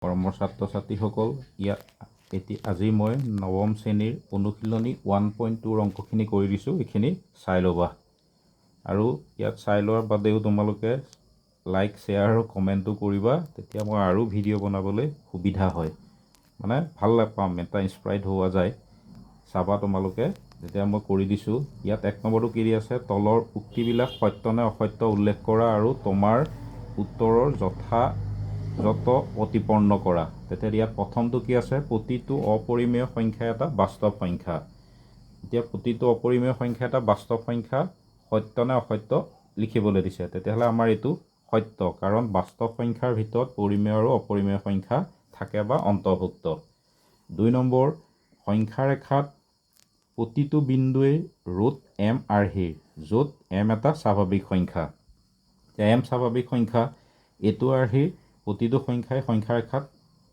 মৰমৰ ছাত্ৰ ছাত্ৰীসকল, আজি মই নৱম শ্ৰেণীৰ অনুশীলনী 1.2 অংকখিনি কৰি দিছোঁ। এইখিনি চাই ল'বা আৰু ইয়াত চাই লোৱাৰ বাদেও তোমালোকে লাইক শ্বেয়াৰ আৰু কমেণ্টটো কৰিবা, তেতিয়া মই আৰু ভিডিঅ' বনাবলৈ সুবিধা হয়, মানে ভাল পাম, এটা ইনস্পায়াৰ্ড হোৱা যায়। চাবা তোমালোকে যেতিয়া মই কৰি দিছোঁ। ইয়াত 1 নম্বৰটো কি দি আছে, তলৰ উক্তিবিলাক সত্য নে অসত্য উল্লেখ কৰা আৰু তোমাৰ উত্তৰৰ যথাযথ প্ৰতিপন্ন কৰা। তেতিয়া ইয়াত প্ৰথমটো কি আছে, প্ৰতিটো অপৰিমেয় সংখ্যা এটা বাস্তৱ সংখ্যা। এতিয়া প্ৰতিটো অপৰিমেয় সংখ্যা এটা বাস্তৱ সংখ্যা সত্য নে অসত্য লিখিবলৈ দিছে। তেতিয়াহ'লে আমাৰ এইটো সত্য, কাৰণ বাস্তৱ সংখ্যাৰ ভিতৰত পৰিমেয় আৰু অপৰিমেয় সংখ্যা থাকে বা অন্তৰ্ভুক্ত। 2 নম্বৰ, সংখ্যা ৰেখাত প্ৰতিটো বিন্দুৱে ৰুট m আৰ্হিৰ, য'ত m এটা স্বাভাৱিক সংখ্যা। m স্বাভাৱিক সংখ্যা, এইটো আৰ্হিৰ প্ৰতিটো সংখ্যাই সংখ্যা ৰেখাত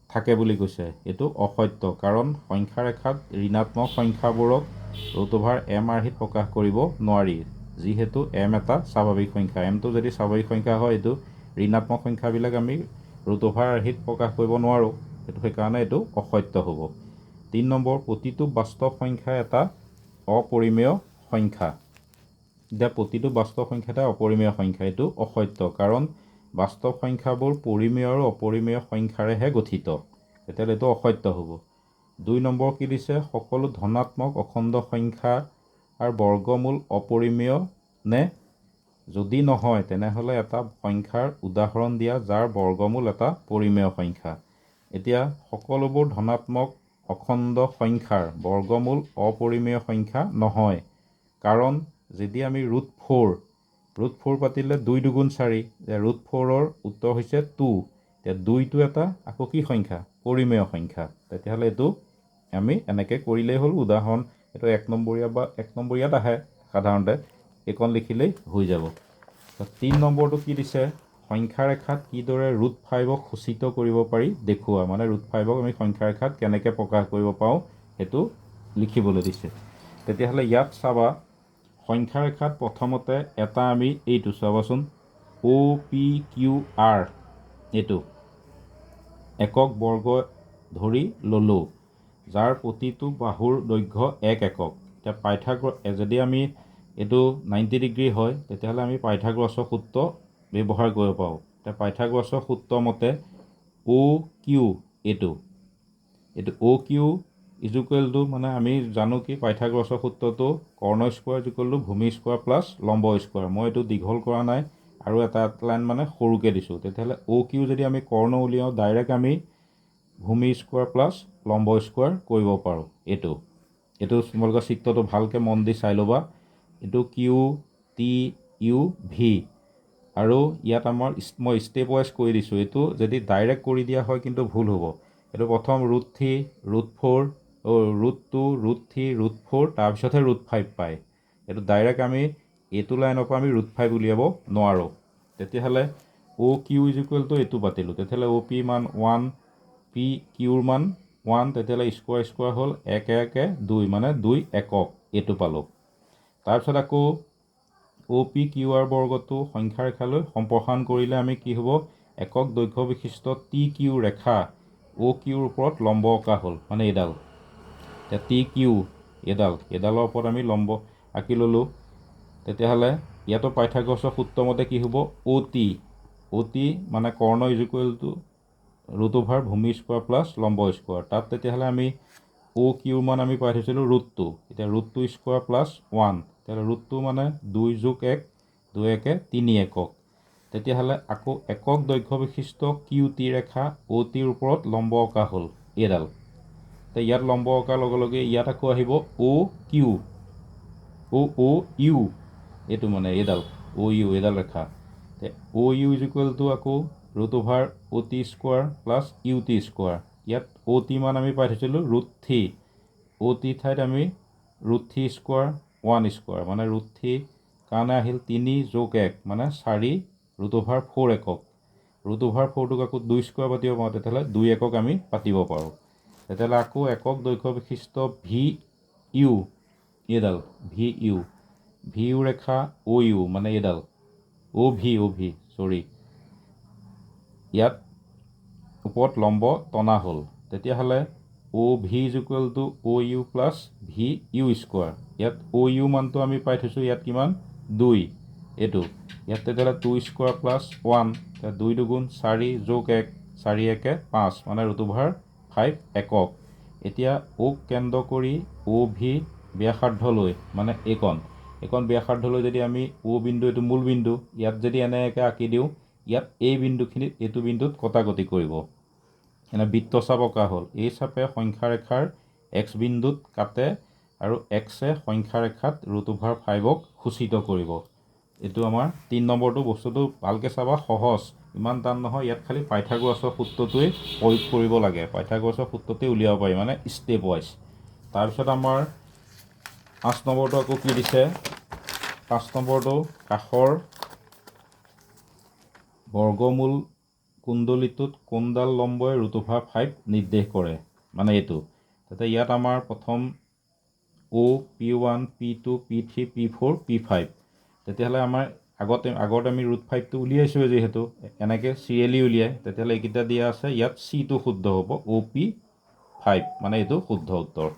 থাকে বুলি কৈছে। এইটো অসত্য, কাৰণ সংখ্যা ৰেখাত ঋণাত্মক সংখ্যাবোৰক √m আৰ্হিত প্ৰকাশ কৰিব নোৱাৰি, যিহেতু m এটা স্বাভাৱিক সংখ্যা। mটো যদি স্বাভাৱিক সংখ্যা হয়, এইটো ঋণাত্মক সংখ্যাবিলাক আমি √r আৰ্হিত প্ৰকাশ কৰিব নোৱাৰোঁ, সেইকাৰণে এইটো অসত্য হ'ব। 3 নম্বৰ, প্ৰতিটো বাস্তৱ সংখ্যা এটা অপৰিমেয় সংখ্যা। এতিয়া প্ৰতিটো বাস্তৱ সংখ্যা এটা অপৰিমেয় সংখ্যা, এইটো অসত্য, কাৰণ বাস্তৱ সংখ্যাবোৰ পৰিমেয় আৰু অপৰিমেয় সংখ্যাৰেহে গঠিত। তেতিয়াহ'লে এইটো অসত্য হ'ব। 2 নম্বৰ কি দিছে, সকলো ধনাত্মক অখণ্ড সংখ্যাৰ বৰ্গমূল অপৰিমেয় নে? যদি নহয়, তেনেহ'লে এটা সংখ্যাৰ উদাহৰণ দিয়া যাৰ বৰ্গমূল এটা পৰিমেয় সংখ্যা। এতিয়া সকলোবোৰ ধনাত্মক অখণ্ড সংখ্যাৰ বৰ্গমূল অপৰিমেয় সংখ্যা নহয়, কাৰণ যদি আমি √4 পাতিলে 2 × 2 = 4, √4ৰ উত্তৰ হৈছে 2। এতিয়া 2টো এটা আকৌ কি সংখ্যা, পৰিমেয় সংখ্যা। তেতিয়াহ'লে এইটো আমি এনেকৈ কৰিলেই হ'ল। উদাহৰণ এইটো 1 নম্বৰীয়া বা 1 নম্বৰীয়াত আহে সাধাৰণতে, এইকণ লিখিলেই হৈ যাব। 3 নম্বৰটো কি দিছে, সংখ্যা ৰেখাত কিদৰে √5ক সূচিত কৰিব পাৰি দেখুওৱা, মানে √5ক আমি সংখ্যা ৰেখাত কেনেকৈ প্ৰকাশ কৰিব পাৰোঁ সেইটো লিখিবলৈ দিছে। তেতিয়াহ'লে ইয়াত চাবা, সংখ্যা ৰেখাত প্ৰথমতে এটা আমি এইটো চাবাচোন, OPQR, এইটো একক বৰ্গ ধৰি ল'লোঁ, যাৰ প্ৰতিটো বাহুৰ দৈৰ্ঘ্য 1 একক। এতিয়া যদি আমি এইটো 90 ডিগ্ৰী হয়, তেতিয়াহ'লে আমি পাইথাগোৰাছৰ সূত্ৰ ব্যৱহাৰ কৰিব পাৰোঁ। এতিয়া পাইথাগোৰাছৰ সূত্ৰ মতে OQ, এইটো OQ = মানে আমি জানো কি পাইথাগোৰাছৰ সূত্ৰটো কৰ্ণ স্কোৱাৰ = ভূমি স্কোৱাৰ প্লাছ লম্ব স্কোৱাৰ। মই এইটো দীঘল কৰা নাই আৰু এটা লাইন মানে সৰুকৈ দিছোঁ। তেতিয়াহ'লে OQ যদি আমি কৰ্ণ উলিয়াওঁ, ডাইৰেক্ট আমি ভূমি স্কোৱাৰ প্লাছ লম্ব স্কোৱাৰ কৰিব পাৰোঁ। এইটো তোমালোকৰ চিত্ৰটো ভালকৈ মন দি চাই ল'বা। এইটো QTUV, আৰু ইয়াত মই ষ্টেপ ৱাইজ কৰি দিছোঁ। এইটো যদি ডাইৰেক্ট কৰি দিয়া হয় কিন্তু ভুল হ'ব। এইটো প্ৰথম √3, √4, √2, √3, √4, তাৰপিছতহে √5 পায়। এইটো ডাইৰেক্ট আমি এইটো লাইনৰ পৰা আমি √5 উলিয়াব নোৱাৰোঁ। তেতিয়াহ'লে OQ = এইটো পাতিলোঁ। তেতিয়াহ'লে OP মান 1, PQৰ মান 1, তেতিয়াহ'লে স্কোৱাৰ হ'ল 1 1 2, মানে 2 একক, এইটো পালোঁ। তাৰপিছত আকৌ OPQR বৰ্গটো সংখ্যা ৰেখালৈ সম্প্ৰসাৰণ কৰিলে আমি কি হ'ব, একক দৈৰ্ঘ্য বিশিষ্ট TQ ৰেখা OQৰ ওপৰত লম্ব অঁকা হ'ল, মানে এইডাল। এতিয়া TQ এইডালৰ ওপৰত আমি লম্ব আঁকি ল'লোঁ। তেতিয়াহ'লে ইয়াতো পাইথাগোৰাছৰ সূত্ৰ মতে কি হ'ব, OT মানে কৰ্ণ √, ভূমি স্কোৱাৰ প্লাছ লম্ব স্কোৱাৰ। তাত তেতিয়াহ'লে আমি OQৰ মান আমি পাই থৈছিলোঁ √2। এতিয়া √2 স্কোৱাৰ প্লাছ 1, তেতিয়াহ'লে √2 মানে 2 + 1, 2 1 3 একক। তেতিয়াহ'লে আকৌ একক দৈৰ্ঘ্য বিশিষ্ট QT ৰেখা OTৰ ওপৰত লম্ব অঁকা হ'ল, এইডাল। এতিয়া ইয়াত লম্ব অঁকাৰ লগে লগে ইয়াত আকৌ আহিব OQ, OU, এইটো মানে এইডাল OU, এইডাল ৰেখা। OU = আকৌ √OT square plus UT square. ইয়াত OT মান আমি পাই থৈছিলোঁ √3, OT ঠাইত আমি √3 স্কোৱাৰ 1 স্কোৱাৰ, মানে √3 কাৰণে আহিল 3 + 1, মানে 4 √4 একক। √4টোক আকৌ 2 স্কোৱাৰ পাতিব পাৰোঁ, তেতিয়াহ'লে 2 একক আমি পাতিব পাৰোঁ। তেতিয়াহ'লে আকৌ একক দৈৰ্ঘ্য বিশিষ্ট VU, এইডাল VU ৰেখা OU, মানে এইডাল OV, ইয়াত ওপৰত লম্ব টনা হ'ল তেতিয়াহ'লে OV = OU + VU স্কোৱাৰ ইয়াত OU মানটো আমি পাই থৈছোঁ ইয়াত কিমান 2 এইটো ইয়াত তেতিয়াহ'লে 2 স্কোৱাৰ + 1 2 2 4 + 1 4 1 5 মানে √5 একক এতিয়া ওক কেন্দ্ৰ কৰি OV ব্যাসাৰ্ধলৈ মানে এইকণ ব্যাসাৰ্ধলৈ যদি আমি O বিন্দু এইটো মূল বিন্দু ইয়াত যদি এনেকৈ আঁকি দিওঁ ইয়াত এই বিন্দুখিনিত এইটো বিন্দুত কটাকটি কৰিব এনে বৃত্তচাপ অঁকা হ'ল এই চাপে সংখ্যা ৰেখাৰ x বিন্দুত কাটে আৰু xে সংখ্যা ৰেখাত √5ক সূচিত কৰিব এইটো আমাৰ 3 নম্বৰটো বস্তুটো ভালকৈ চাবা সহজ ইমান টান নহয় ইয়াত খালি পাইথাগোৰাছৰ সূত্ৰটোৱে প্ৰয়োগ কৰিব লাগে পাইথাগোৰাছৰ সূত্ৰটোৱে উলিয়াব পাৰি মানে ষ্টেপ ৱাইজ তাৰপিছত আমাৰ 5 নম্বৰটো আকৌ কি দিছে 5 নম্বৰটো কাষৰ বৰ্গমূল কুণ্ডলীটোত কোনডাল লম্বই √5 নিৰ্দেশ কৰে মানে এইটো তাতে ইয়াত আমাৰ প্ৰথম O P1 P2 P3 P4 P5 তেতিয়াহ'লে আমাৰ আগত আমি √5টো উলিয়াইছোঁ যিহেতু এনেকৈ চিৰিয়েলি উলিয়াই তেতিয়াহ'লে এইকেইটা দিয়া আছে ইয়াত C টো শুদ্ধ হ'ব OP5 মানে এইটো শুদ্ধ উত্তৰ